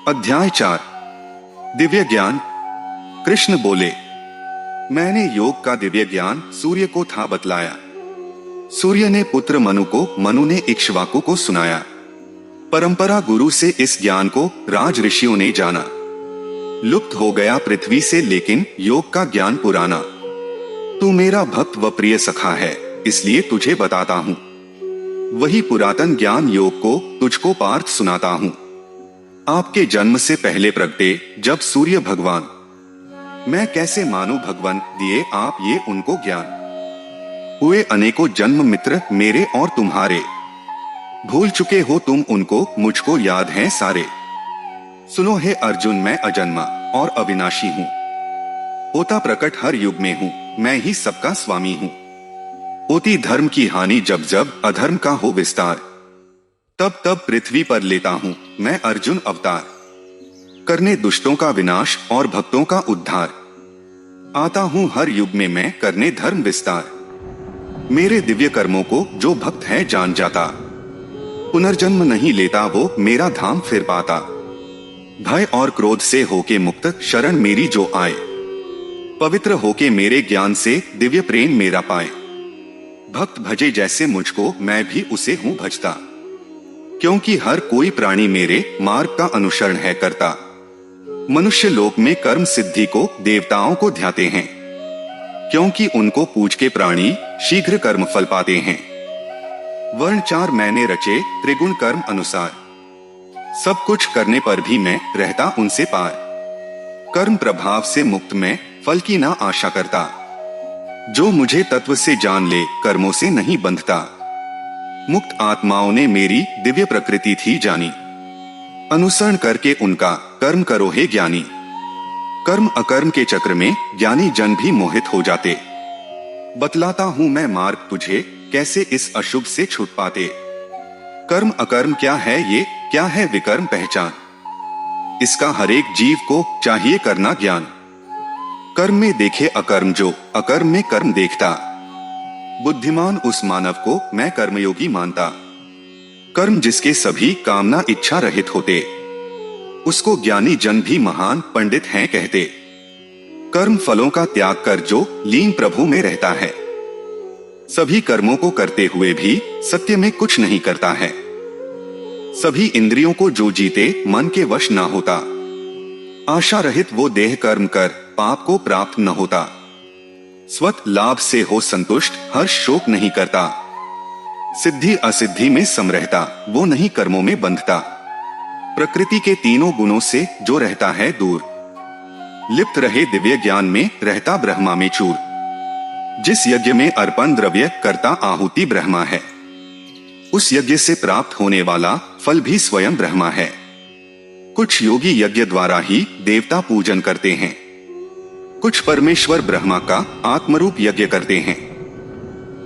अध्याय 4 दिव्य ज्ञान। कृष्ण बोले, मैंने योग का दिव्य ज्ञान सूर्य को था बतलाया। सूर्य ने पुत्र मनु को, मनु ने इक्ष्वाकु को सुनाया। परंपरा गुरु से इस ज्ञान को राज ऋषियों ने जाना। लुप्त हो गया पृथ्वी से लेकिन योग का ज्ञान पुराना। तू मेरा भक्त व प्रिय सखा है, इसलिए तुझे बताता हूँ। वही पुरातन ज्ञान योग को तुझको पार्थ सुनाता हूँ। आपके जन्म से पहले प्रगटे जब सूर्य भगवान, मैं कैसे मानू भगवान, दिए आप ये उनको ज्ञान। हुए अनेकों जन्म मित्र मेरे और तुम्हारे, भूल चुके हो तुम उनको, मुझको याद हैं सारे। सुनो हे अर्जुन, मैं अजन्मा और अविनाशी हूँ, होता प्रकट हर युग में हूँ, मैं ही सबका स्वामी हूँ। होती धर्म की हानि जब जब अधर्म का हो विस्तार, तब तब पृथ्वी पर लेता हूँ मैं अर्जुन अवतार। करने दुष्टों का विनाश और भक्तों का उद्धार, आता हूँ हर युग में मैं करने धर्म विस्तार। मेरे दिव्य कर्मों को जो भक्त है जान जाता, पुनर्जन्म नहीं लेता वो मेरा धाम फिर पाता। भय और क्रोध से होके मुक्त शरण मेरी जो आए, पवित्र होके मेरे ज्ञान से दिव्य प्रेम मेरा पाए। भक्त भजे जैसे मुझको मैं भी उसे हूँ भजता, क्योंकि हर कोई प्राणी मेरे मार्ग का अनुसरण है करता। मनुष्य लोक में कर्म सिद्धि को देवताओं को ध्याते हैं, क्योंकि उनको पूज के प्राणी शीघ्र कर्म फल पाते हैं। वर्ण 4 मैंने रचे त्रिगुण कर्म अनुसार, सब कुछ करने पर भी मैं रहता उनसे पार। कर्म प्रभाव से मुक्त मैं फल की ना आशा करता, जो मुझे तत्व से जान ले कर्मों से नहीं बंधता। मुक्त आत्माओं ने मेरी दिव्य प्रकृति थी जानी, अनुसरण करके उनका कर्म करो हे ज्ञानी। कर्म अकर्म के चक्र में ज्ञानी जन भी मोहित हो जाते, बतलाता हूं मैं मार्ग तुझे कैसे इस अशुभ से छूट पाते। कर्म अकर्म क्या है ये, क्या है विकर्म पहचान, इसका हरेक जीव को चाहिए करना ज्ञान। कर्म में देखे अकर्म जो, अकर्म में कर्म देखता, बुद्धिमान उस मानव को मैं कर्मयोगी मानता। कर्म जिसके सभी कामना इच्छा रहित होते, उसको ज्ञानी जन भी महान पंडित हैं कहते। कर्म फलों का त्याग कर जो लीन प्रभु में रहता है, सभी कर्मों को करते हुए भी सत्य में कुछ नहीं करता है। सभी इंद्रियों को जो जीते मन के वश ना होता, आशा रहित वो देह कर्म कर पाप को प्राप्त न होता। स्वत लाभ से हो संतुष्ट हर्ष शोक नहीं करता, सिद्धि असिद्धि में सम रहता वो नहीं कर्मों में बंधता। प्रकृति के तीनों गुणों से जो रहता है दूर, लिप्त रहे दिव्य ज्ञान में रहता ब्रह्मा में चूर। जिस यज्ञ में अर्पण द्रव्य करता आहुति ब्रह्मा है, उस यज्ञ से प्राप्त होने वाला फल भी स्वयं ब्रह्मा है। कुछ योगी यज्ञ द्वारा ही देवता पूजन करते हैं, कुछ परमेश्वर ब्रह्मा का आत्मरूप यज्ञ करते हैं।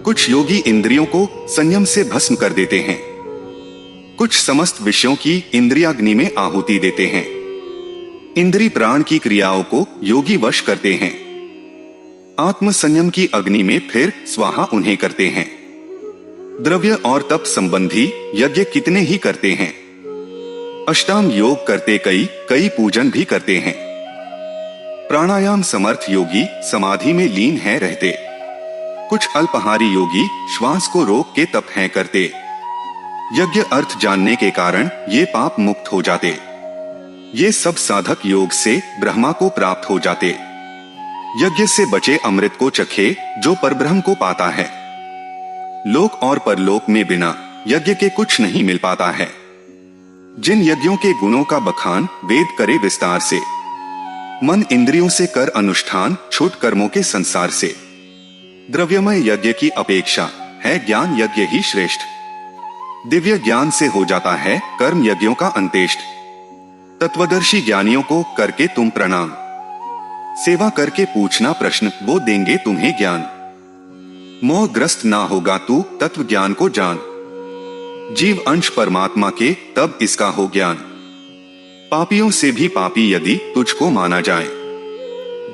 कुछ योगी इंद्रियों को संयम से भस्म कर देते हैं, कुछ समस्त विषयों की इंद्रियाग्नि में आहुति देते हैं। इंद्री प्राण की क्रियाओं को योगी वश करते हैं, आत्म संयम की अग्नि में फिर स्वाहा उन्हें करते हैं। द्रव्य और तप संबंधी यज्ञ कितने ही करते हैं, अष्टांग योग करते कई, कई पूजन भी करते हैं। प्राणायाम समर्थ योगी समाधि में लीन है रहते, कुछ अल्पहारी योगी श्वास को रोक के तप हैं करते। यज्ञ अर्थ जानने के कारण ये पाप मुक्त हो जाते, ये सब साधक योग से ब्रह्मा को प्राप्त हो जाते। यज्ञ से बचे अमृत को चखे जो परब्रह्म को पाता है, लोक और परलोक में बिना यज्ञ के कुछ नहीं मिल पाता है। जिन यज्ञों के गुणों का बखान वेद करे विस्तार से, मन इंद्रियों से कर अनुष्ठान छूट कर्मों के संसार से। द्रव्यमय यज्ञ की अपेक्षा है ज्ञान यज्ञ ही श्रेष्ठ, दिव्य ज्ञान से हो जाता है कर्म यज्ञों का अंत्येष्ट। तत्वदर्शी ज्ञानियों को करके तुम प्रणाम, सेवा करके पूछना प्रश्न वो देंगे तुम्हें ज्ञान। मोहग्रस्त ना होगा तू तत्व ज्ञान को जान, जीव अंश परमात्मा के तब इसका हो ज्ञान। पापियों से भी पापी यदि तुझको माना जाए,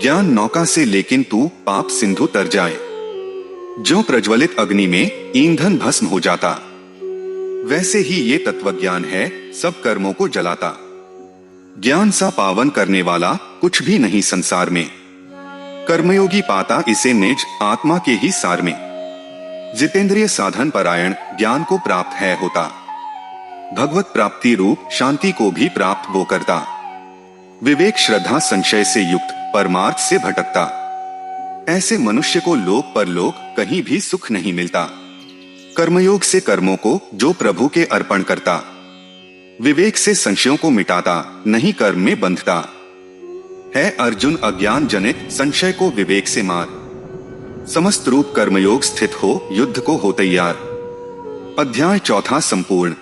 ज्ञान नौका से लेकिन तू पाप सिंधु तर जाए। जो प्रज्वलित अग्नि में ईंधन भस्म हो जाता, वैसे ही ये तत्वज्ञान है सब कर्मों को जलाता। ज्ञान सा पावन करने वाला कुछ भी नहीं संसार में। कर्मयोगी पाता इसे निज आत्मा के ही सार में। जितेंद्रिय साधन परायण ज्ञान को प्राप्त है होता। भगवत प्राप्ति रूप शांति को भी प्राप्त वो करता। विवेक श्रद्धा संशय से युक्त परमार्थ से भटकता। ऐसे मनुष्य को लोक परलोक कहीं भी सुख नहीं मिलता। कर्मयोग से कर्मों को जो प्रभु के अर्पण करता, विवेक से संशयों को मिटाता, नहीं कर्म में बंधता। है अर्जुन अज्ञान जनित संशय को विवेक से मार। समस्त रूप कर्मयोग स्थित हो युद्ध को हो तैयार। अध्याय 4 संपूर्ण।